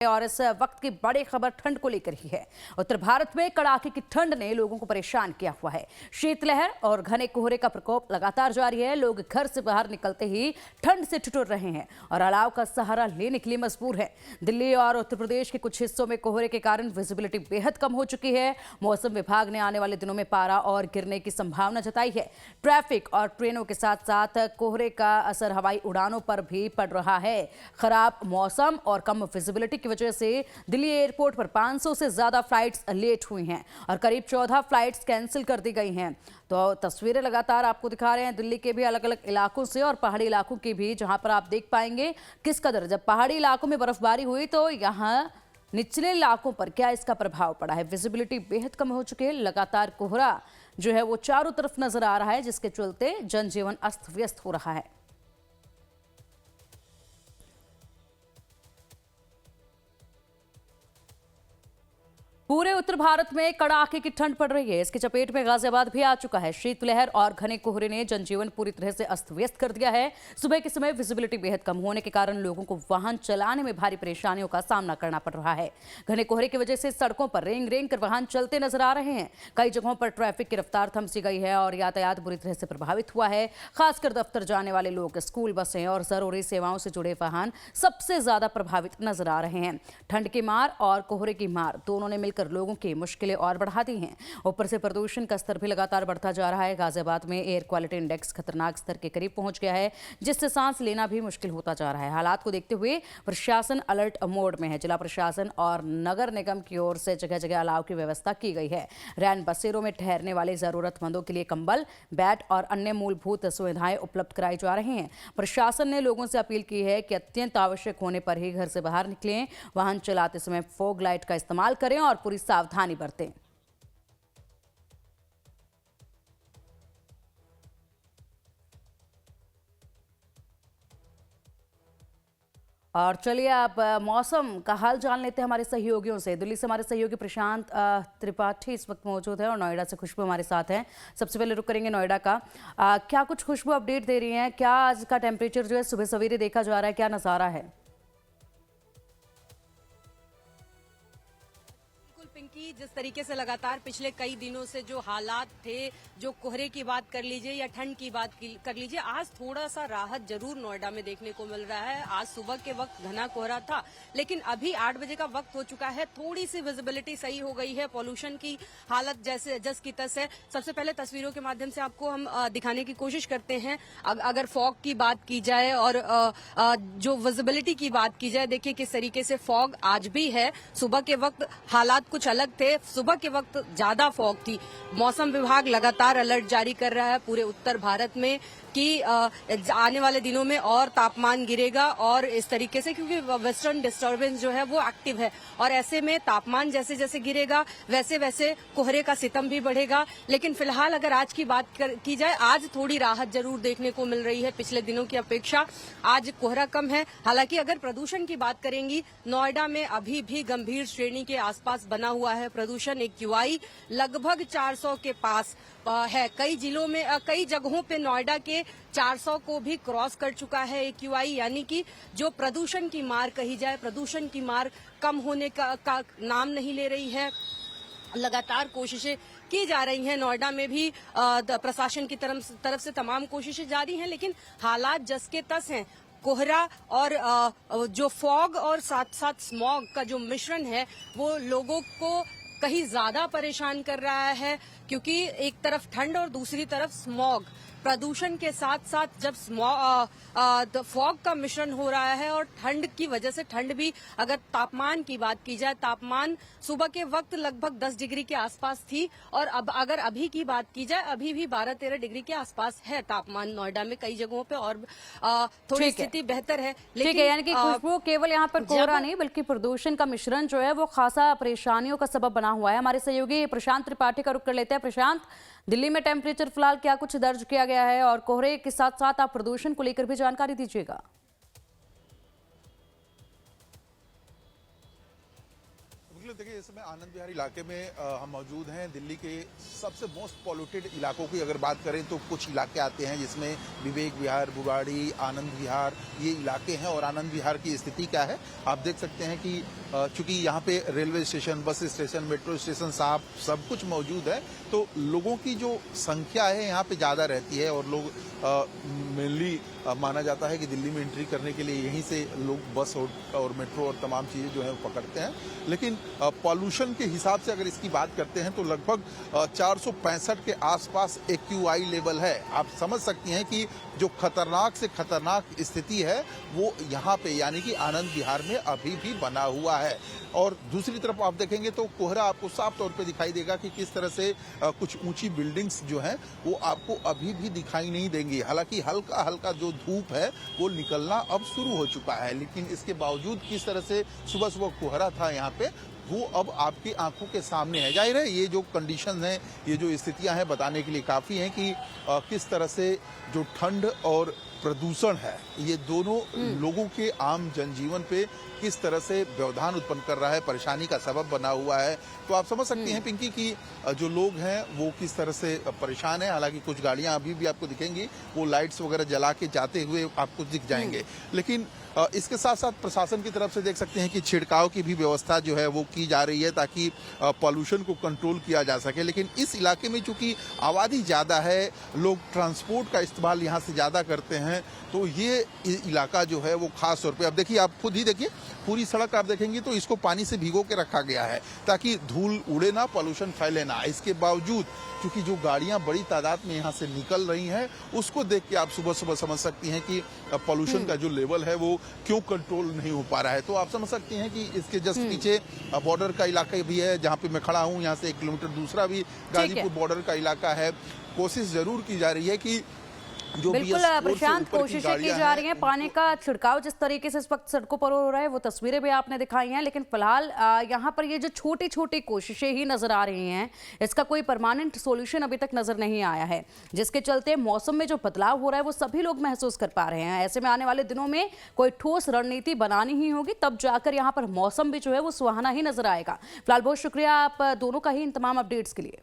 और इस वक्त की बड़ी खबर ठंड को लेकर ही है। उत्तर भारत में कड़ाके की ठंड ने लोगों को परेशान किया हुआ है। शीतलहर और घने कोहरे का प्रकोप लगातार जारी है। लोग घर से बाहर निकलते ही ठंड से ठिठुर रहे हैं और अलाव का सहारा लेने के लिए मजबूर है। दिल्ली और उत्तर प्रदेश के कुछ हिस्सों में कोहरे के कारण विजिबिलिटी बेहद कम हो चुकी है। मौसम विभाग ने आने वाले दिनों में पारा और गिरने की संभावना जताई है। ट्रैफिक और ट्रेनों के साथ साथ कोहरे का असर हवाई उड़ानों पर भी पड़ रहा है। खराब मौसम और कम विजिबिलिटी की वजह से दिल्ली एयरपोर्ट पर 500 से ज्यादा फ्लाइट्स लेट हुई हैं और करीब 14 फ्लाइट्स कैंसिल कर दी गई हैं। तो तस्वीरें लगातार आपको दिखा रहे हैं दिल्ली के भी अलग अलग इलाकों से और पहाड़ी इलाकों की भी, जहां पर आप देख पाएंगे किस कदर जब पहाड़ी इलाकों में बर्फबारी हुई तो यहां निचले इलाकों पर क्या इसका प्रभाव पड़ा है। विजिबिलिटी बेहद कम हो चुकी है। लगातार कोहरा जो है वो चारों तरफ नजर आ रहा है, जिसके चलते जनजीवन अस्त व्यस्त हो रहा है। पूरे उत्तर भारत में कड़ाके की ठंड पड़ रही है। इसकी चपेट में गाजियाबाद भी आ चुका है। शीतलहर और घने कोहरे ने जनजीवन पूरी तरह से अस्त व्यस्त कर दिया है। सुबह के समय विजिबिलिटी बेहद कम होने के कारण लोगों को वाहन चलाने में भारी परेशानियों का सामना करना पड़ रहा है। घने कोहरे की वजह से सड़कों पर रेंग रेंग कर वाहन चलते नजर आ रहे हैं। कई जगहों पर ट्रैफिक की रफ्तार थम सी गई है और यातायात बुरी तरह से प्रभावित हुआ है। खासकर दफ्तर जाने वाले लोग, स्कूल बसें और जरूरी सेवाओं से जुड़े वाहन सबसे ज्यादा प्रभावित नजर आ रहे हैं। ठंड की मार और कोहरे की मार दोनों ने मिलकर लोगों की मुश्किलें और बढ़ा दी हैं। ऊपर से प्रदूषण का स्तर भी लगातार बढ़ता जा रहा है। गाजियाबाद में एयर क्वालिटी इंडेक्स खतरनाक स्तर के करीब पहुंच गया है, जिससे सांस लेना भी मुश्किल होता जा रहा है। हालात को देखते हुए प्रशासन अलर्ट मोड में है। जिला प्रशासन और नगर निगम की ओर से जगह जगह अलाव की व्यवस्था की गई है। रैन बसेरों में ठहरने वाले जरूरतमंदों के लिए कंबल, बैट और अन्य मूलभूत सुविधाएं उपलब्ध कराई जा रही हैं। प्रशासन ने लोगों से अपील की है कि अत्यंत आवश्यक होने पर ही घर से बाहर निकलें। वाहन चलाते समय फॉग लाइट का इस्तेमाल करें और पूरी सावधानी बरतें। और चलिए आप मौसम का हाल जान लेते हैं हमारे सहयोगियों से। दिल्ली से हमारे सहयोगी प्रशांत त्रिपाठी इस वक्त मौजूद है और नोएडा से खुशबू हमारे साथ हैं। सबसे पहले रुक करेंगे नोएडा का। क्या कुछ खुशबू अपडेट दे रही हैं? क्या आज का टेम्परेचर जो है सुबह सवेरे देखा जा रहा है, क्या नज़ारा है? पिंकी, जिस तरीके से लगातार पिछले कई दिनों से जो हालात थे, जो कोहरे की बात कर लीजिए या ठंड की बात कर लीजिए, आज थोड़ा सा राहत जरूर नोएडा में देखने को मिल रहा है। आज सुबह के वक्त घना कोहरा था, लेकिन अभी 8 बजे का वक्त हो चुका है। थोड़ी सी विजिबिलिटी सही हो गई है। पॉल्यूशन की हालत जैसे जस की तस है। सबसे पहले तस्वीरों के माध्यम से आपको हम दिखाने की कोशिश करते हैं। अगर फॉग की बात की जाए और जो विजिबिलिटी की बात की जाए, देखिए किस तरीके से फॉग आज भी है। सुबह के वक्त हालात कुछ अलग थे। सुबह के वक्त ज्यादा फॉग थी। मौसम विभाग लगातार अलर्ट जारी कर रहा है पूरे उत्तर भारत में कि आने वाले दिनों में और तापमान गिरेगा और इस तरीके से, क्योंकि वेस्टर्न डिस्टर्बेंस जो है वो एक्टिव है और ऐसे में तापमान जैसे जैसे गिरेगा वैसे वैसे कोहरे का सितम भी बढ़ेगा। लेकिन फिलहाल अगर आज की बात की जाए, आज थोड़ी राहत जरूर देखने को मिल रही है पिछले दिनों की अपेक्षा। आज कोहरा कम है। हालांकि अगर प्रदूषण की बात करेंगी, नोएडा में अभी भी गंभीर श्रेणी के आसपास बना हुआ है प्रदूषण। AQI लगभग 400 के पास है। कई जिलों में, कई जगहों पे नोएडा के 400 को भी क्रॉस कर चुका है AQI, यानी कि जो प्रदूषण की मार कही जाए, प्रदूषण की मार कम होने का नाम नहीं ले रही है। लगातार कोशिशें की जा रही हैं। नोएडा में भी प्रशासन की तरफ से तमाम कोशिशें जारी हैं, लेकिन हालात जस के तस हैं। कोहरा और जो फॉग और साथ साथ स्मॉग का जो मिश्रण है वो लोगों को कहीं ज्यादा परेशान कर रहा है, क्योंकि एक तरफ ठंड और दूसरी तरफ स्मॉग। प्रदूषण के साथ साथ जब फॉग का मिश्रण हो रहा है और ठंड की वजह से, ठंड भी, अगर तापमान की बात की जाए, तापमान सुबह के वक्त लगभग 10 डिग्री के आसपास थी और अब अगर अभी की बात की जाए, अभी भी 12-13 डिग्री के आसपास है तापमान नोएडा में कई जगहों पे और थोड़ी स्थिति बेहतर है। लेकिन यानी कि खुशबू केवल यहाँ पर कोहरा नहीं बल्कि प्रदूषण का मिश्रण जो है वो खासा परेशानियों का सबब बना हुआ है। हमारे सहयोगी प्रशांत त्रिपाठी का रुख कर लेते हैं। प्रशांत, दिल्ली में टेम्परेचर फिलहाल क्या कुछ दर्ज किया गया है और कोहरे के साथ साथ आप प्रदूषण को लेकर भी जानकारी दीजिएगा। बिल्कुल, देखिए इस समय आनंद विहार इलाके में हम मौजूद हैं। दिल्ली के सबसे मोस्ट पॉल्यूटेड इलाकों की अगर बात करें तो कुछ इलाके आते हैं जिसमें विवेक विहार, बुगाड़ी, आनंद विहार ये इलाके हैं। और आनंद विहार की स्थिति क्या है आप देख सकते हैं कि चूंकि यहाँ पे railway station, bus station, metro station साहब सब कुछ मौजूद है, तो लोगों की जो संख्या है यहाँ पे ज़्यादा रहती है। और लोग मेनली माना जाता है कि दिल्ली में एंट्री करने के लिए यहीं से लोग बस और मेट्रो और तमाम चीज़ें जो है वो पकड़ते हैं। लेकिन पॉल्यूशन के हिसाब से अगर इसकी बात करते हैं तो लगभग 465 के आसपास AQI लेवल है। आप समझ सकती हैं कि जो खतरनाक से खतरनाक स्थिति है वो यहाँ पे यानी कि आनंद विहार में अभी भी बना हुआ है। और दूसरी तरफ आप देखेंगे तो कोहरा आपको साफ तौर पे दिखाई देगा कि किस तरह से कुछ ऊंची बिल्डिंग्स जो हैं वो आपको अभी भी दिखाई नहीं देंगी। हालांकि हल्का हल्का जो धूप है वो निकलना अब शुरू हो चुका है, लेकिन इसके बावजूद किस तरह से सुबह सुबह कोहरा था यहाँ पे वो अब आपकी आंखों के सामने है। जाहिर है ये जो कंडीशन है, ये जो स्थितियां हैं बताने के लिए काफ़ी हैं कि किस तरह से जो ठंड और प्रदूषण है ये दोनों लोगों के आम जनजीवन पे किस तरह से व्यवधान उत्पन्न कर रहा है, परेशानी का सबब बना हुआ है। तो आप समझ सकती हैं पिंकी कि जो लोग हैं वो किस तरह से परेशान है। हालांकि कुछ गाड़ियां अभी भी आपको दिखेंगी, वो लाइट्स वगैरह जला के जाते हुए आपको दिख जाएंगे। लेकिन इसके साथ साथ प्रशासन की तरफ से देख सकते हैं कि छिड़काव की भी व्यवस्था जो है वो की जा रही है ताकि पॉल्यूशन को कंट्रोल किया जा सके। लेकिन इस इलाके में चूंकि आबादी ज़्यादा है, लोग ट्रांसपोर्ट का इस्तेमाल यहाँ से ज़्यादा करते हैं, तो ये इलाका जो है वो खास तौर पे अब देखिए, आप खुद ही देखिए पूरी सड़क आप देखेंगे तो इसको पानी से भिगो के रखा गया है ताकि धूल उड़े ना, पॉल्यूशन फैले ना। इसके बावजूद क्योंकि जो गाड़ियां बड़ी तादाद में यहाँ से निकल रही हैं उसको देख के आप सुबह सुबह समझ सकती हैं कि पॉल्यूशन का जो लेवल है वो क्यों कंट्रोल नहीं हो पा रहा है। तो आप समझ सकती हैं कि इसके जस्ट पीछे बॉर्डर का इलाका भी है जहाँ पे मैं खड़ा हूँ, यहाँ से 1 किलोमीटर दूसरा भी गाजीपुर बॉर्डर का इलाका है। कोशिश जरूर की जा रही है कि जो बिल्कुल प्रशांत, कोशिशें की जा रही हैं। पानी का छिड़काव जिस तरीके से इस वक्त सड़कों पर हो रहा है वो तस्वीरें भी आपने दिखाई हैं, लेकिन फिलहाल यहाँ पर ये जो छोटी छोटी कोशिशें ही नजर आ रही हैं, इसका कोई परमानेंट सॉल्यूशन अभी तक नजर नहीं आया है, जिसके चलते मौसम में जो बदलाव हो रहा है वो सभी लोग महसूस कर पा रहे हैं। ऐसे में आने वाले दिनों में कोई ठोस रणनीति बनानी ही होगी, तब जाकर यहाँ पर मौसम भी जो है वो सुहाना ही नजर आएगा। फिलहाल बहुत शुक्रिया आप दोनों का ही इन तमाम अपडेट्स के लिए।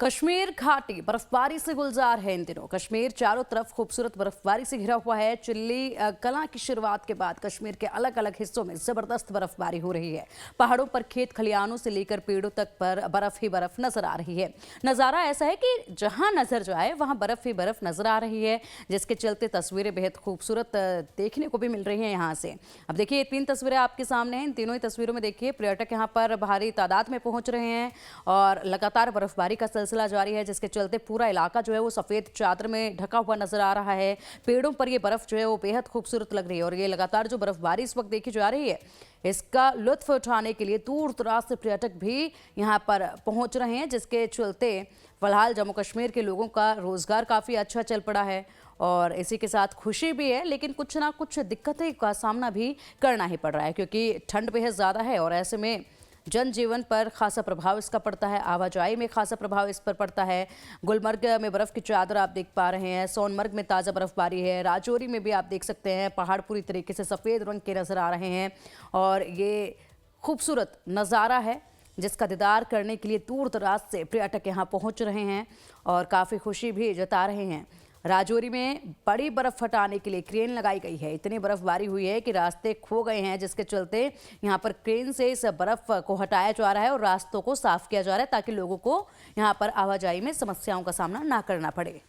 कश्मीर घाटी बर्फबारी से गुलजार है इन दिनों। कश्मीर चारों तरफ खूबसूरत बर्फबारी से घिरा हुआ है। चिल्ली कला की शुरुआत के बाद कश्मीर के अलग अलग हिस्सों में जबरदस्त बर्फबारी हो रही है। पहाड़ों पर खेत खलियानों से लेकर पेड़ों तक पर बर्फ ही बर्फ नजर आ रही है। नज़ारा ऐसा है कि जहां नजर जाए वहां बर्फ ही बर्फ नजर आ रही है, जिसके चलते तस्वीरें बेहद खूबसूरत देखने को भी मिल रही हैं यहाँ से। अब देखिए 3 तस्वीरें आपके सामने हैं। इन तीनों ही तस्वीरों में देखिए पर्यटक यहाँ पर भारी तादाद में पहुंच रहे हैं और लगातार बर्फबारी का सिलसिला जारी है, जिसके चलते पूरा इलाका जो है वो सफेद चादर में ढका हुआ नजर आ रहा है। पेड़ों पर ये बर्फ जो है वो बेहद खूबसूरत लग रही है और ये लगातार जो बर्फबारी इस वक्त देखी जा रही है इसका लुत्फ उठाने के लिए दूर दराज से पर्यटक भी यहाँ पर पहुंच रहे हैं, जिसके चलते फिलहाल जम्मू कश्मीर के लोगों का रोजगार काफी अच्छा चल पड़ा है और इसी के साथ खुशी भी है, लेकिन कुछ ना कुछ दिक्कतें का सामना भी करना ही पड़ रहा है क्योंकि ठंड बेहद ज्यादा है और ऐसे में जनजीवन पर खासा प्रभाव इसका पड़ता है, आवाजाही में खासा प्रभाव इस पर पड़ता है। गुलमर्ग में बर्फ की चादर आप देख पा रहे हैं, सोनमर्ग में ताज़ा बर्फबारी है, राजौरी में भी आप देख सकते हैं पहाड़ पूरी तरीके से सफ़ेद रंग के नज़र आ रहे हैं और ये खूबसूरत नज़ारा है जिसका दीदार करने के लिए दूर दराज से पर्यटक यहाँ पहुँच रहे हैं और काफ़ी खुशी भी जता रहे हैं। राजौरी में बड़ी बर्फ हटाने के लिए क्रेन लगाई गई है। इतनी बर्फबारी हुई है कि रास्ते खो गए हैं, जिसके चलते यहाँ पर क्रेन से इस बर्फ को हटाया जा रहा है और रास्तों को साफ किया जा रहा है ताकि लोगों को यहाँ पर आवाजाही में समस्याओं का सामना ना करना पड़े।